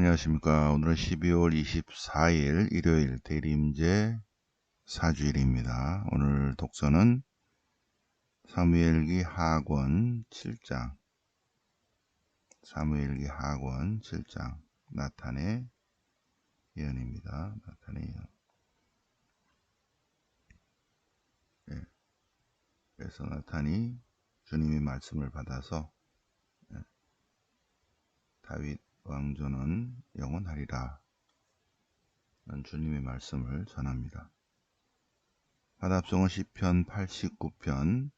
안녕하십니까. 오늘은 12월 24일 일요일 대림제 4주일입니다. 오늘 독서는 사무엘기 하권 7장 나탄의 예언입니다. 나탄의 예언. 예. 그래서 나탄이 주님의 말씀을 받아서 다윗 왕조는 영원하리라 는 주님의 말씀을 전합니다. 바답송은 시편 89편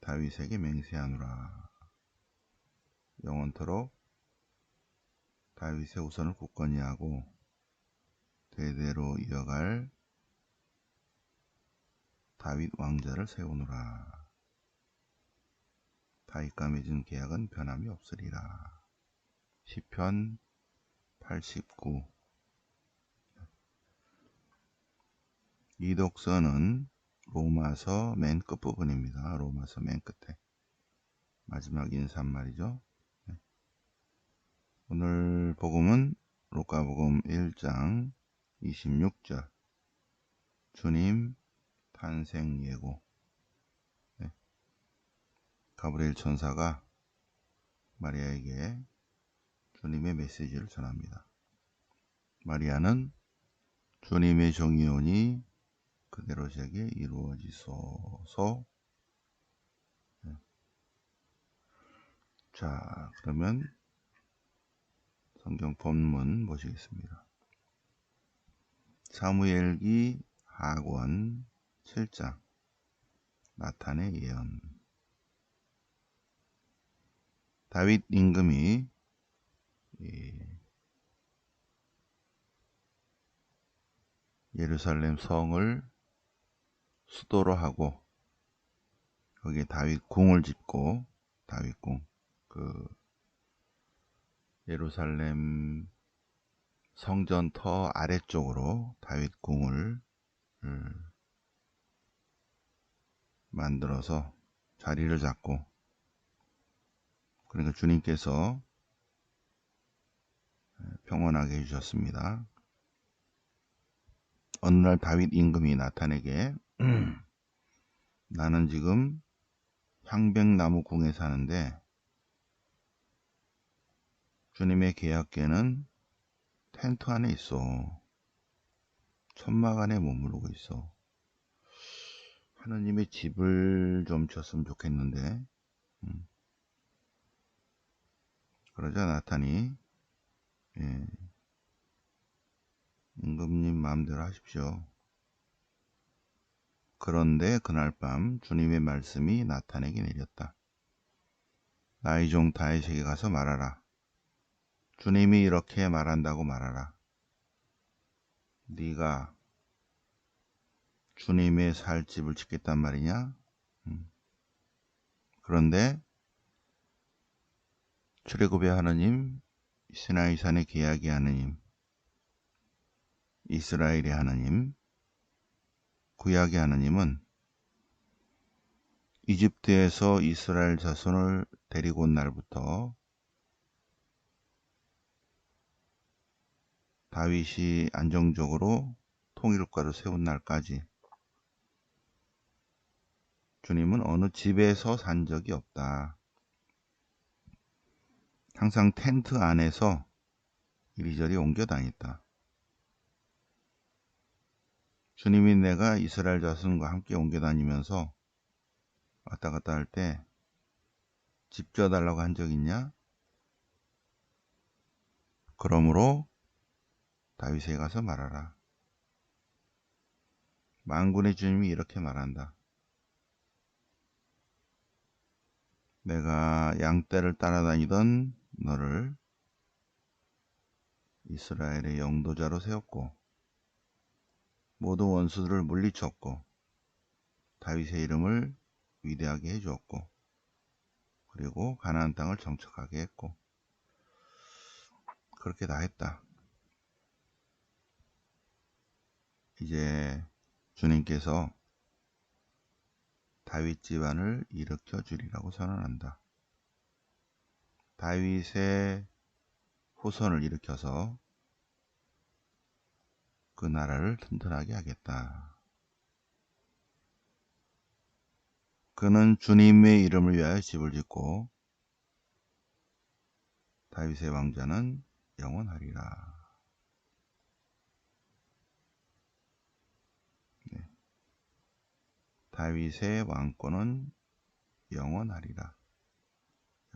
다윗에게 맹세하노라. 영원토록 다윗의 우선을 굳건히 하고 대대로 이어갈 다윗 왕자를 세우노라. 다윗과 맺은 계약은 변함이 없으리라. 시편 89. 이 독서는 로마서 맨 끝부분입니다. 로마서 맨 끝에 마지막 인사말이죠. 오늘 복음은 루카복음 1장 26절 주님 탄생 예고. 가브리엘 천사가 마리아에게 주님의 메시지를 전합니다. 마리아는 주님의 종이오니 그대로에게 이루어지소서. 자, 그러면 성경 본문 보시겠습니다. 사무엘기 하권 7장 나탄의 예언. 다윗 임금이 예루살렘 성을 수도로 하고 거기에 다윗 궁을 짓고 다윗궁 예루살렘 성전 터 아래쪽으로 다윗궁을 만들어서 자리를 잡고, 그러니까 주님께서 평온하게 해주셨습니다. 어느 날 다윗 임금이 나탄에게 나는 지금 향백나무 궁에 사는데 주님의 계약궤는 텐트 안에 있어. 천막 안에 머무르고 있어. 하느님의 집을 좀 줬으면 좋겠는데. 그러자 나탄이 임금님 마음대로 하십시오. 그런데 그날 밤 주님의 말씀이 나탄에게 내렸다. 나의 종 다윗에게 가서 말하라. 주님이 이렇게 말한다고 말하라. 네가 주님의 살 집을 짓겠단 말이냐? 그런데 출애굽의 하느님, 시나이 산의 계약의 하느님, 이스라엘의 하느님, 구약의 하느님은 이집트에서 이스라엘 자손을 데리고 온 날부터 다윗이 안정적으로 통일국가를 세운 날까지 주님은 어느 집에서 산 적이 없다. 항상 텐트 안에서 이리저리 옮겨 다녔다. 주님이 내가 이스라엘 자손과 함께 옮겨 다니면서 왔다 갔다 할 때 집 줘달라고 한 적 있냐? 그러므로 다윗에게 가서 말하라. 만군의 주님이 이렇게 말한다. 내가 양떼를 따라다니던 너를 이스라엘의 영도자로 세웠고 모든 원수들을 물리쳤고 다윗의 이름을 위대하게 해주었고 그리고 가나안 땅을 정착하게 했고 그렇게 다 했다. 이제 주님께서 다윗 집안을 일으켜 주리라고 선언한다. 다윗의 후손을 일으켜서 그 나라를 튼튼하게 하겠다. 그는 주님의 이름을 위하여 집을 짓고 다윗의 왕자는 영원하리라. 네. 다윗의 왕권은 영원하리라.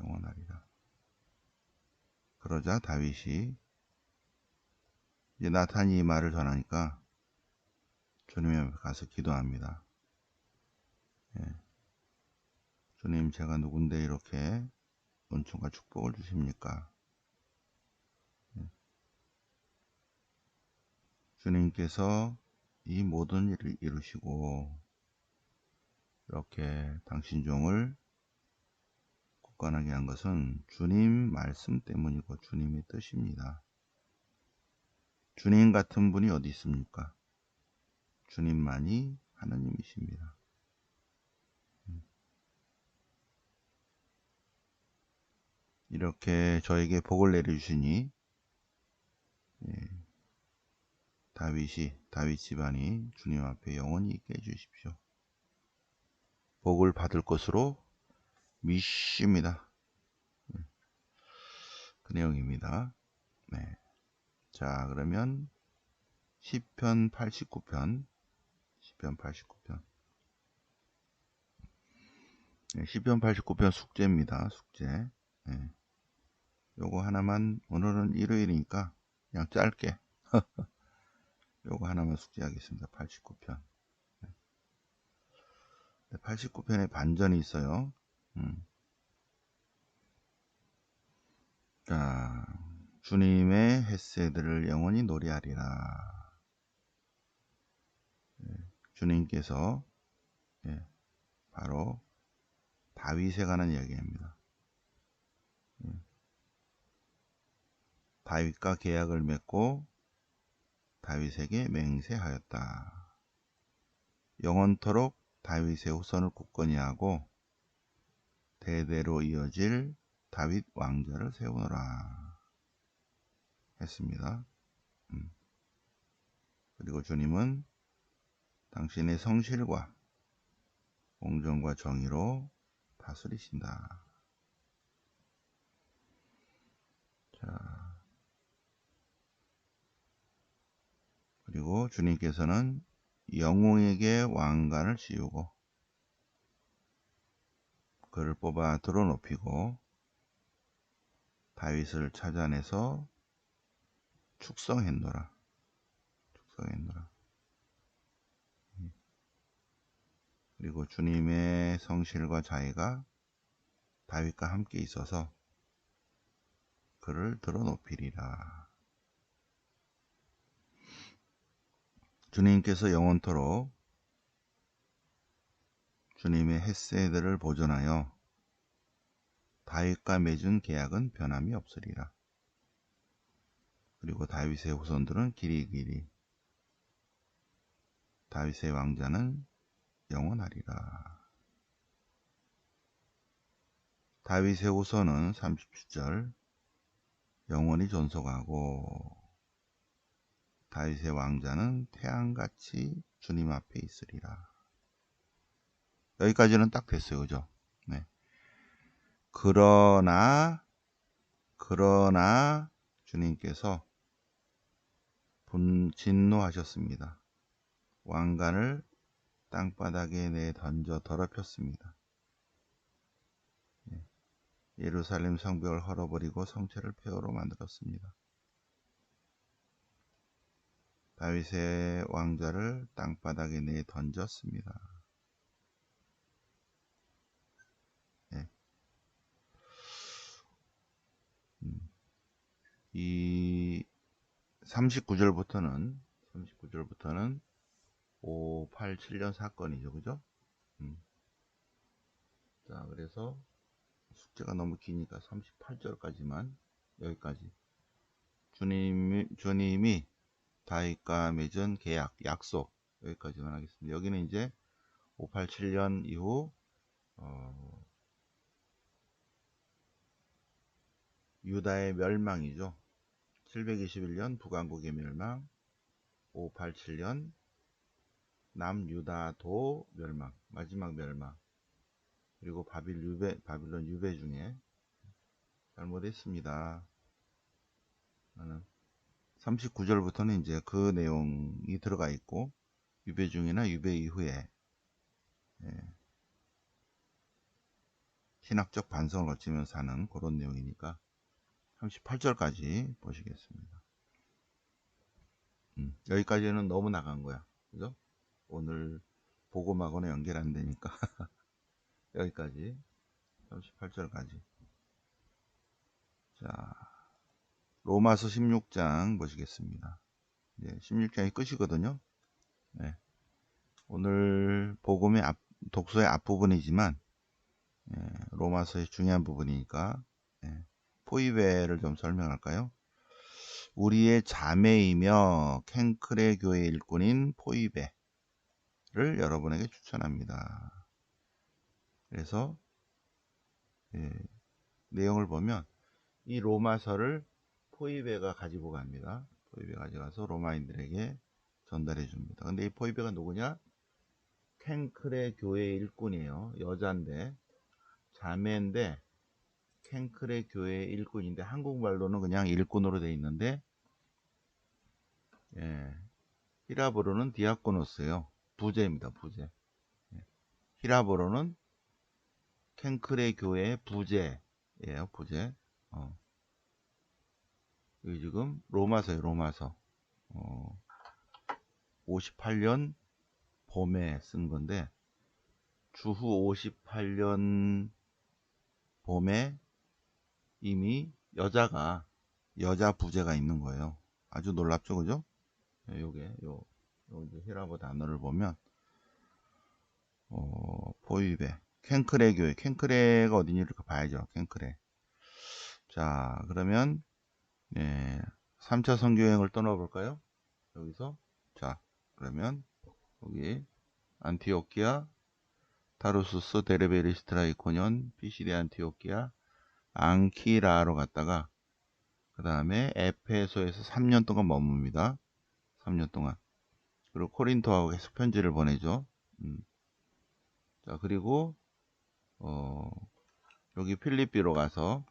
영원하리라. 그러자 다윗이 이제 나탄이 이 말을 전하니까 주님 앞에 가서 기도합니다. 예. 주님, 제가 누군데 이렇게 은총과 축복을 주십니까? 예. 주님께서 이 모든 일을 이루시고 이렇게 당신 종을 굳건하게 한 것은 주님 말씀 때문이고 주님의 뜻입니다. 주님 같은 분이 어디 있습니까? 주님만이 하나님이십니다. 이렇게 저에게 복을 내려주시니 다윗 집안이 주님 앞에 영원히 있게 해주십시오. 복을 받을 것으로 믿습니다. 그 내용입니다. 네. 자, 그러면 시편 89편. 시편 89편 숙제입니다. 숙제. 네. 요거 하나만, 오늘은 일요일이니까 그냥 짧게 요거 하나만 숙제하겠습니다. 89편. 89편에 반전이 있어요. 자, 주님의 헷세들을 영원히 노래하리라. 주님께서 바로 다윗에 관한 이야기입니다. 다윗과 계약을 맺고 다윗에게 맹세하였다. 영원토록 다윗의 후손을 굳건히 하고 대대로 이어질 다윗 왕자를 세우노라 했습니다. 그리고 주님은 당신의 성실과 공정과 정의로 다스리신다. 자, 그리고 주님께서는 영웅에게 왕관을 씌우고 그를 뽑아 들어높이고 다윗을 찾아내서 축성했노라. 그리고 주님의 성실과 자애가 다윗과 함께 있어서 그를 들어높이리라. 주님께서 영원토록 주님의 헷세들을 보존하여 다윗과 맺은 계약은 변함이 없으리라. 그리고 다윗의 후손들은 길이길이 다윗의 왕자는 영원하리라. 다윗의 후손은 37절 영원히 존속하고 다윗의 왕자는 태양같이 주님 앞에 있으리라. 여기까지는 딱 됐어요. 그죠? 네. 그러나 주님께서 진노하셨습니다. 왕관을 땅바닥에 내 던져 더럽혔습니다. 예루살렘 성벽을 헐어버리고 성체를 폐허로 만들었습니다. 다윗의 왕자를 땅바닥에 내 던졌습니다. 이 39절부터는 587년 사건이죠. 그죠? 자, 그래서 숙제가 너무 기니까 38절까지만 여기까지. 주님이 다윗과 맺은 계약, 약속 여기까지만 하겠습니다. 여기는 이제 587년 이후 유다의 멸망이죠. 721년 북왕국의 멸망, 587년 남유다도 멸망, 마지막 멸망. 그리고 바빌론 유배 중에 잘못했습니다. 39절부터는 이제 그 내용이 들어가 있고, 유배 중이나 유배 이후에 신학적 반성을 거치면서 하는 그런 내용이니까 38절까지 보시겠습니다. 여기까지는 너무 나간 거야. 그죠? 오늘 복음하고는 연결 안 되니까 여기까지 38절까지. 자, 로마서 16장 보시겠습니다. 이제 16장이 끝이거든요. 네. 오늘 복음의 독서의 앞부분이지만 로마서의 중요한 부분이니까 포이베를 좀 설명할까요? 우리의 자매이며 켄크레 교회 일꾼인 포이베를 여러분에게 추천합니다. 그래서 내용을 보면 이 로마서를 포이베가 가지고 갑니다. 포이베가 가져가서 로마인들에게 전달해 줍니다. 근데 이 포이베가 누구냐? 켄크레 교회 일꾼이에요. 여자인데, 자매인데 켄크레 교회 일꾼인데, 한국말로는 그냥 일꾼으로 되어 있는데 히라브로는 디아코노스예요. 부제입니다. 부제. 히라브로는 켄크레 교회의 부제예요. 부제. 여기 지금 로마서예요. 로마서. 58년 봄에 쓴 건데, 주후 58년 봄에 이미 여자 부제가 있는 거예요. 아주 놀랍죠, 그죠? 요게 이제 히라보 단어를 보면 포이베, 켄크레 교회, 켄크레가 어딘지 이렇게 봐야죠. 켄크레. 자, 그러면 3차 선교여행을 떠나볼까요? 여기서 자, 그러면 여기 안티오키아, 타르수스, 데르베, 리스트라, 이코니온, 피시디, 안티오키아, 앙키라로 갔다가 그 다음에 에페소에서 3년 동안 머뭅니다. 3년 동안. 그리고 코린토하고 계속 편지를 보내죠. 자, 그리고 여기 필리피로 가서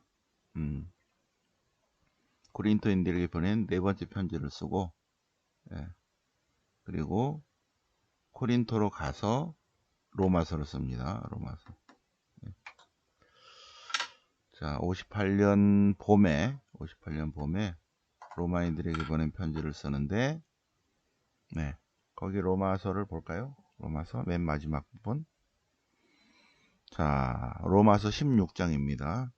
고린토인들에게 보낸 네 번째 편지를 쓰고, 그리고 코린토로 가서 로마서를 씁니다. 로마서. 자, 58년 봄에 로마인들에게 보낸 편지를 쓰는데, 거기 로마서를 볼까요? 로마서 맨 마지막 부분. 자, 로마서 16장입니다.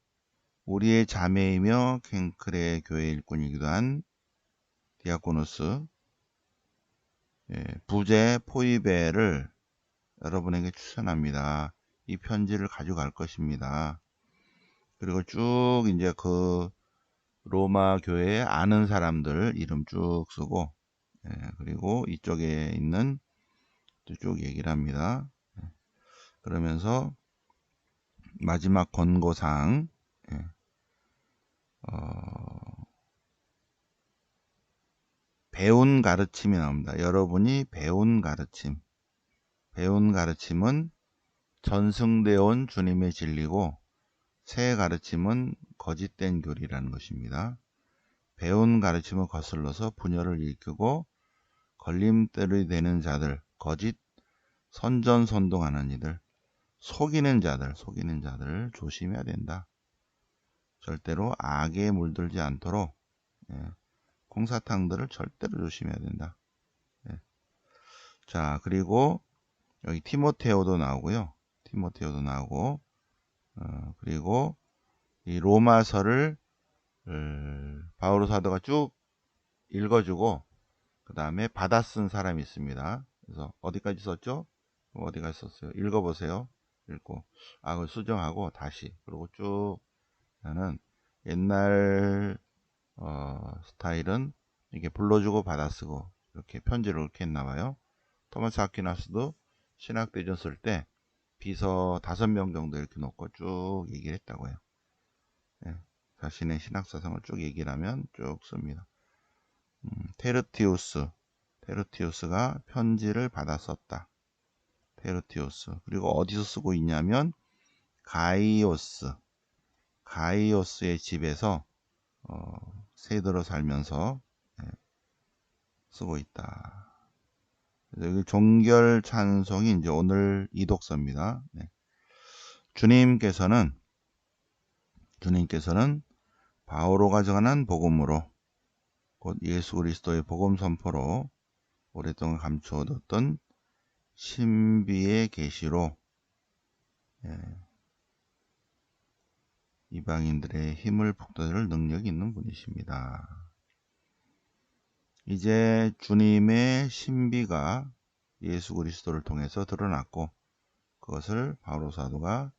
우리의 자매이며 켄크레 교회 일꾼이기도 한 디아코노스 부제 포이베를 여러분에게 추천합니다. 이 편지를 가져갈 것입니다. 그리고 쭉 이제 그 로마 교회에 아는 사람들 이름 쭉 쓰고, 그리고 이쪽에 있는 쭉 얘기를 합니다. 그러면서 마지막 권고사항, 배운 가르침이 나옵니다. 여러분이 배운 가르침. 배운 가르침은 전승되어 온 주님의 진리고, 새 가르침은 거짓된 교리라는 것입니다. 배운 가르침을 거슬러서 분열을 일으키고 걸림돌이 되는 자들, 거짓 선전선동하는 이들, 속이는 자들 조심해야 된다. 절대로 악에 물들지 않도록 공사탕들을 절대로 조심해야 된다. 자, 그리고 여기 티모테오도 나오고요. 티모테오도 나오고, 그리고 이 로마서를 바오로 사도가 쭉 읽어주고 그 다음에 받아 쓴 사람이 있습니다. 그래서 어디까지 썼죠? 어디까지 썼어요? 읽어보세요. 읽고 그걸 수정하고 다시, 그리고 쭉 나는 옛날 스타일은 이렇게 불러주고 받아 쓰고 이렇게 편지를 이렇게 했나봐요. 토마스 아퀴나스도 신학대전 쓸 때 비서 5명 정도 이렇게 놓고 쭉 얘기를 했다고요. 자신의 신학사상을 쭉 얘기를 하면 쭉 씁니다. 테르티우스가 편지를 받아 썼다. 테르티우스. 그리고 어디서 쓰고 있냐면 가이오스의 집에서 세대로 살면서 쓰고 있다. 여기 종결 찬송이 이제 오늘 이독서입니다. 네. 주님께서는 바오로가 전한 복음으로 곧 예수 그리스도의 복음 선포로 오랫동안 감추어뒀던 신비의 계시로 이방인들의 힘을 북돋을 능력이 있는 분이십니다. 이제 주님의 신비가 예수 그리스도를 통해서 드러났고 그것을 바오로 사도가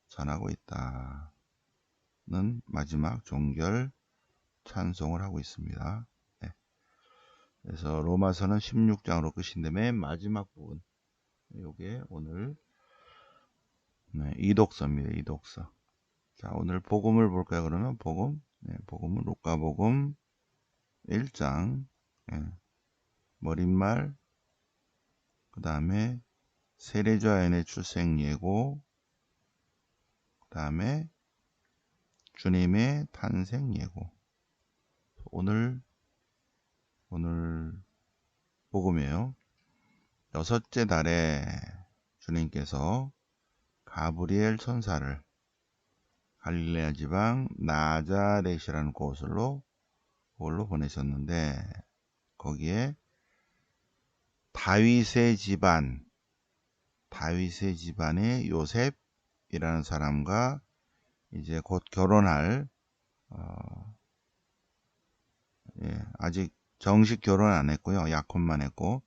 전하고 있다는 마지막 종결 찬송을 하고 있습니다. 네. 그래서 로마서는 16장으로 끝인데 맨 마지막 부분 이게 오늘 이독서입니다. 이독서. 자, 오늘 복음을 볼까요? 그러면 복음은 루카복음 1장 머릿말, 그 다음에 세례요한의 출생 예고, 그 다음에 주님의 탄생 예고. 오늘 복음이에요. 여섯째 달에 주님께서 가브리엘 천사를 갈릴레아 지방 나자렛이라는 곳으로 보내셨는데 거기에 다윗의 집안의 요셉이라는 사람과 이제 곧 결혼할 아직 정식 결혼 안 했고요. 약혼만 했고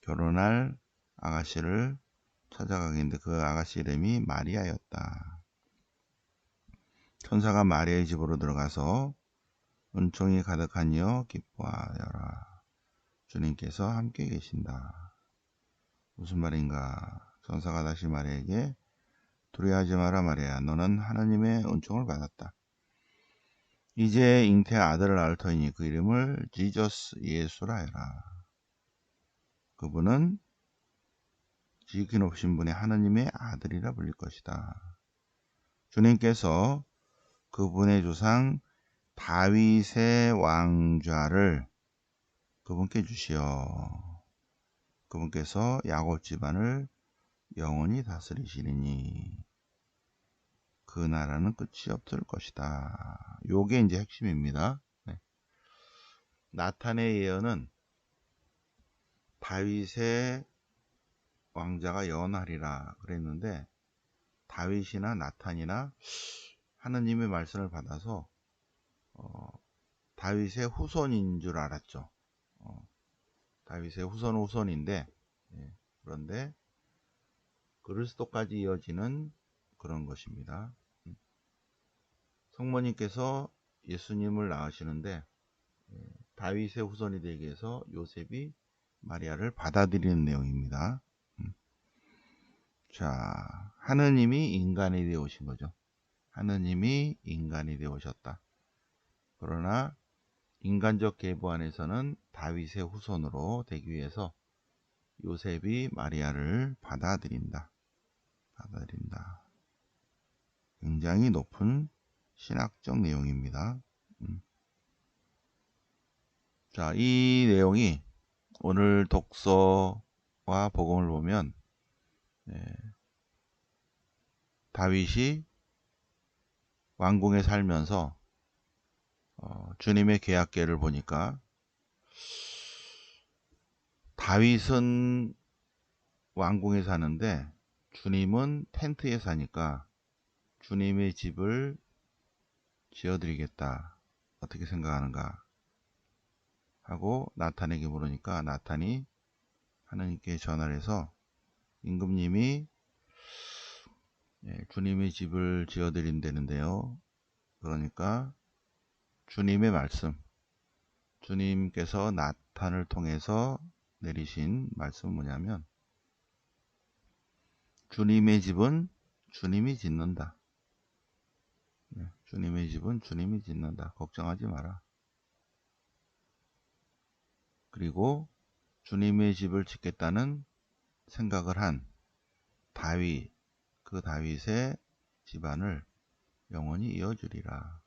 결혼할 아가씨를 찾아가겠는데 그 아가씨 이름이 마리아였다. 천사가 마리아의 집으로 들어가서 은총이 가득하니여 기뻐하여라. 주님께서 함께 계신다. 무슨 말인가? 천사가 다시 마리아에게 두려워하지 마라 마리아. 너는 하나님의 은총을 받았다. 이제 잉태 아들을 낳을 터이니 그 이름을 지저스 예수라 해라. 그분은 지극히 높으신 분의 하나님의 아들이라 불릴 것이다. 주님께서 그분의 조상 다윗의 왕좌를 그분께 주시어 그분께서 야곱 집안을 영원히 다스리시리니 그 나라는 끝이 없을 것이다. 요게 이제 핵심입니다. 네. 나탄의 예언은 다윗의 왕자가 예언하리라 그랬는데 다윗이나 나탄이나 하느님의 말씀을 받아서 다윗의 후손인 줄 알았죠. 다윗의 후손인데 그런데 그리스도까지 이어지는 그런 것입니다. 성모님께서 예수님을 낳으시는데 다윗의 후손이 되기 위해서 요셉이 마리아를 받아들이는 내용입니다. 자, 하느님이 인간이 되어 오신 거죠. 하느님이 인간이 되어 오셨다. 그러나 인간적 계보 안에서는 다윗의 후손으로 되기 위해서 요셉이 마리아를 받아들인다. 굉장히 높은 신학적 내용입니다. 자, 이 내용이 오늘 독서와 복음을 보면 다윗이 왕궁에 살면서 주님의 계약계를 보니까 다윗은 왕궁에 사는데 주님은 텐트에 사니까 주님의 집을 지어드리겠다. 어떻게 생각하는가 하고 나탄에게 물으니까 나탄이 하나님께 전화를 해서 임금님이 주님의 집을 지어드린다는데요. 그러니까 주님의 말씀, 주님께서 나탄을 통해서 내리신 말씀은 뭐냐면 주님의 집은 주님이 짓는다. 주님의 집은 주님이 짓는다. 걱정하지 마라. 그리고 주님의 집을 짓겠다는 생각을 한 다윗, 그 다윗의 집안을 영원히 이어주리라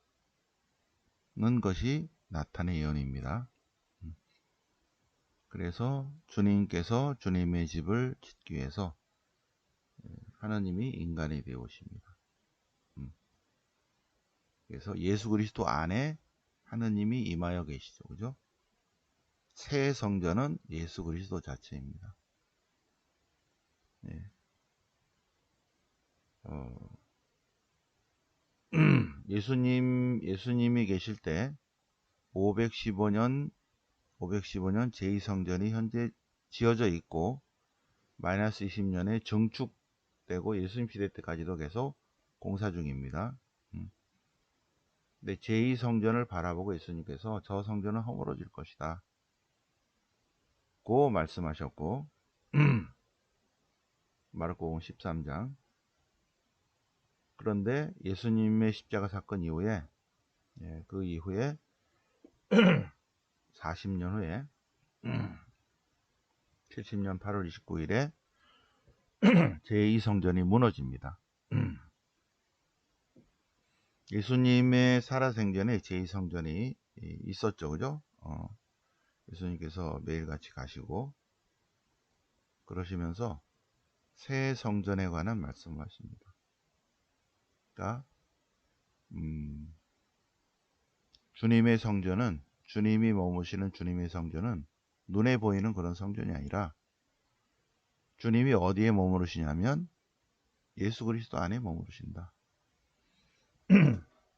는 것이 나탄의 예언입니다. 그래서 주님께서 주님의 집을 짓기 위해서 하나님이 인간이 되어 오십니다. 그래서 예수 그리스도 안에 하느님이 임하여 계시죠. 그죠? 새 성전은 예수 그리스도 자체입니다. 네. 예수님이 계실 때 515년 제2성전이 현재 지어져 있고 마이너스 20년에 증축되고 예수님 시대 때까지도 계속 공사 중입니다. 근데 제2성전을 바라보고 예수님께서 저 성전은 허물어질 것이다 고 말씀하셨고 마르코복음 13장. 그런데 예수님의 십자가 사건 이후에 그 이후에 40년 후에 70년 8월 29일에 제2성전이 무너집니다. 예수님의 살아생전에 제2성전이 있었죠. 그죠? 예수님께서 매일같이 가시고 그러시면서 새 성전에 관한 말씀을 하십니다. 그러니까 주님의 성전은, 주님이 머무시는 주님의 성전은 눈에 보이는 그런 성전이 아니라 주님이 어디에 머무르시냐면 예수 그리스도 안에 머무르신다.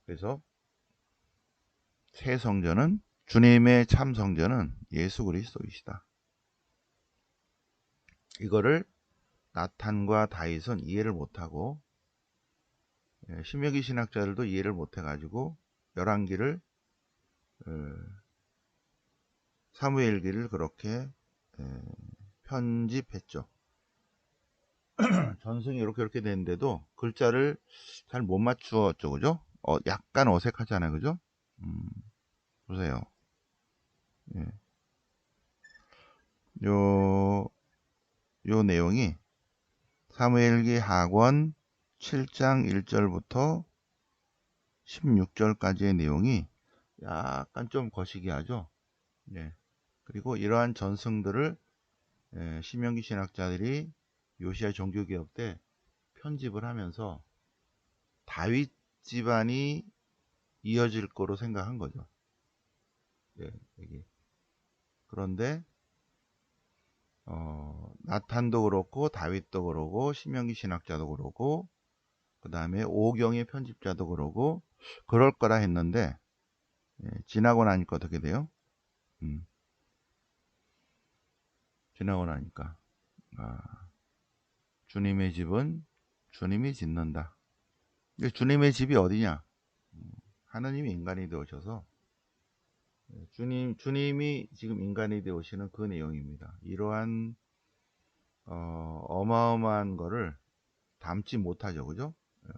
그래서 새 성전은, 주님의 참 성전은 예수 그리스도이시다. 이거를 나탄과 다윗은 이해를 못하고 신명기 신학자들도 이해를 못해가지고 열왕기를 사무엘기를 그렇게 편집했죠. 전승이 이렇게 되는데도 글자를 잘 못 맞추었죠. 그죠? 약간 어색하잖아요. 그죠? 보세요. 예. 요 내용이 사무엘기 하권 7장 1절부터 16절까지의 내용이 약간 좀 거시기 하죠. 예. 그리고 이러한 전승들을 신명기 신학자들이 요시야 종교개혁 때 편집을 하면서 다윗 집안이 이어질 거로 생각한 거죠. 예, 여기. 그런데 나탄도 그렇고 다윗도 그러고 신명기 신학자도 그러고 그 다음에 오경의 편집자도 그러고 그럴 거라 했는데 지나고 나니까 어떻게 돼요? 지나고 나니까 주님의 집은 주님이 짓는다. 주님의 집이 어디냐? 하느님이 인간이 되어셔서 주님이 지금 인간이 되어오시는 그 내용입니다. 이러한 어마어마한 거를 담지 못하죠. 그죠?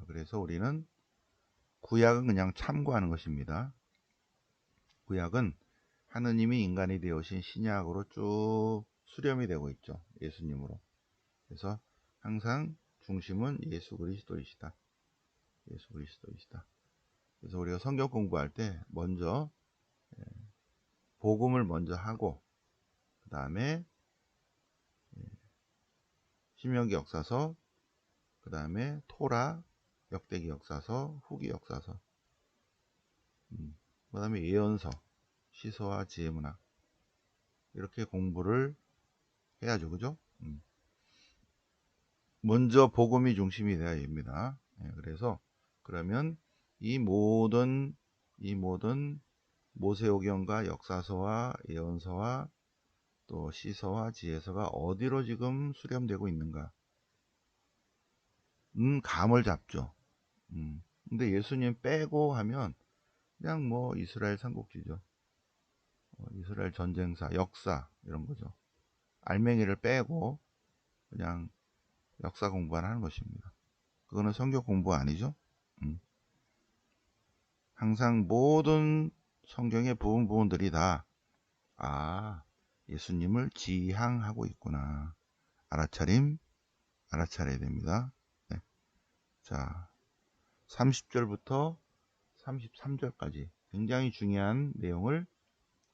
그래서 우리는 구약은 그냥 참고하는 것입니다. 구약은 하느님이 인간이 되어오신 신약으로 쭉 수렴이 되고 있죠. 예수님으로. 그래서 항상 중심은 예수 그리스도이시다. 예수 그리스도이시다. 그래서 우리가 성경 공부할 때 먼저 복음을 먼저 하고 그 다음에 신명기 역사서, 그 다음에 토라, 역대기 역사서, 후기 역사서, 그 다음에 예언서, 시서와 지혜문학 이렇게 공부를 해야죠. 그죠? 먼저 복음이 중심이 되어야 됩니다. 그래서 그러면 이 모든 모세오경과 역사서와 예언서와 또 시서와 지혜서가 어디로 지금 수렴되고 있는가? 감을 잡죠. 근데 예수님 빼고 하면 그냥 뭐 이스라엘 삼국지죠. 이스라엘 전쟁사, 역사 이런 거죠. 알맹이를 빼고 그냥 역사 공부만 하는 것입니다. 그거는 성경 공부 아니죠. 항상 모든 성경의 부분들이 다 예수님을 지향하고 있구나. 알아차려야 됩니다. 네. 자, 30절부터 33절까지 굉장히 중요한 내용을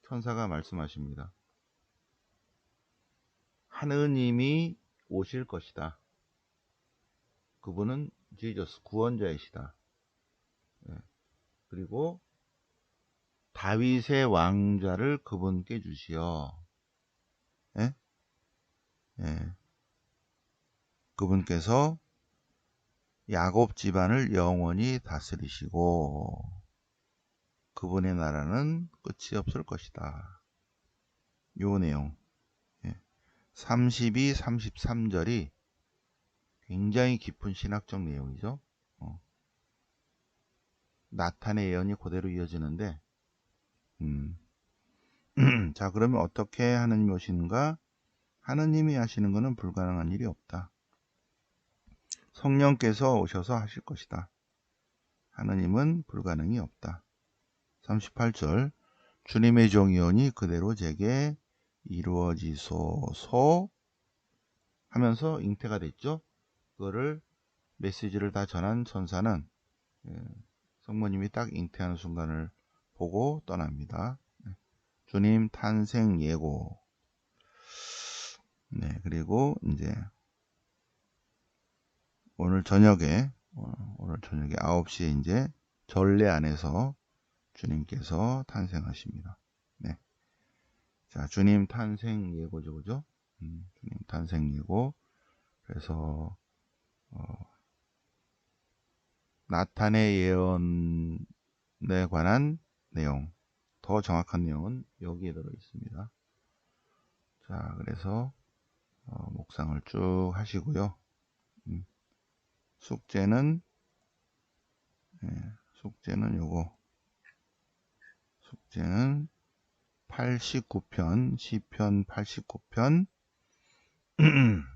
천사가 말씀하십니다. 하느님이 오실 것이다. 그분은 지저스, 구원자이시다. 네. 그리고 다윗의 왕좌를 그분께 주시어. 예? 예. 그분께서 야곱 집안을 영원히 다스리시고 그분의 나라는 끝이 없을 것이다. 요 내용. 32, 33절이 굉장히 깊은 신학적 내용이죠. 나탄의 예언이 그대로 이어지는데 자, 그러면 어떻게 하느님이 오시는가? 하느님이 하시는 것은 불가능한 일이 없다. 성령께서 오셔서 하실 것이다. 하느님은 불가능이 없다. 38절 주님의 종이오니 그대로 제게 이루어지소서 하면서 잉태가 됐죠. 그거를 메시지를 다 전한 천사는 성모님이 딱 잉태하는 순간을 보고 떠납니다. 주님 탄생 예고. 네, 그리고 이제 오늘 저녁에 9시에 이제 전례 안에서 주님께서 탄생하십니다. 네. 자, 주님 탄생 예고죠, 그죠? 주님 탄생 예고. 그래서 나탄의 예언에 관한 내용, 더 정확한 내용은 여기에 들어 있습니다. 자, 그래서 묵상을 쭉 하시고요. 숙제는 숙제는 89편, 시편 89편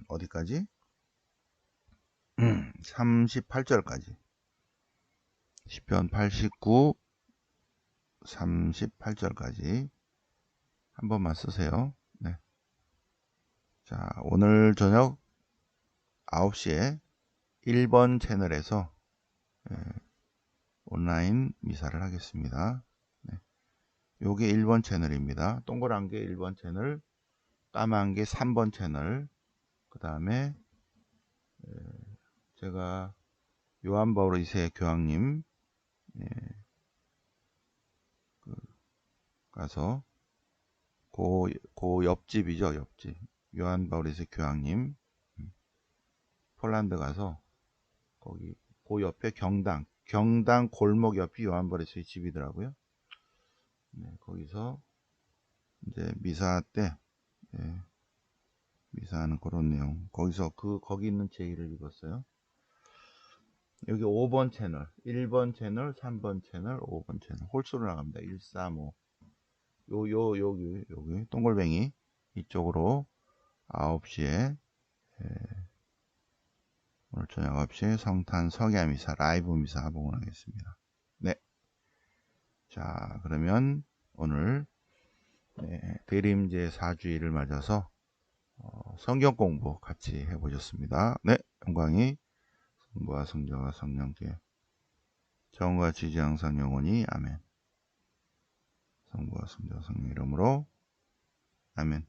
어디까지? 38절까지. 시편 89, 38절까지 한 번만 쓰세요. 네. 자, 오늘 저녁 9시에 1번 채널에서 온라인 미사를 하겠습니다. 네. 요게 1번 채널입니다. 동그란 게 1번 채널, 까만 게 3번 채널, 그 다음에 제가 요한 바울 2세 교황님 가서 그 옆집이죠, 옆집. 요한 바울 2세 교황님 폴란드 가서 거기 그 옆에 경당 골목 옆이 요한 바울 2세 집이더라고요. 네, 거기서 이제 미사 때 미사하는 그런 내용. 거기서 거기 있는 제의를 읽었어요. 여기 5번 채널, 1번 채널, 3번 채널, 5번 채널 홀수로 나갑니다. 1, 3, 5. 여기 동글뱅이 이쪽으로 9시에 오늘 저녁 9시에 성탄 석야 미사 라이브 미사 봉헌하겠습니다. 네. 자, 그러면 오늘 대림제 4주일을 맞아서 성경 공부 같이 해보셨습니다. 네, 영광이 성부와 성자와 성령께 정과 지지 항상 영원히 아멘. 성부와 성자와 성령 이름으로 아멘.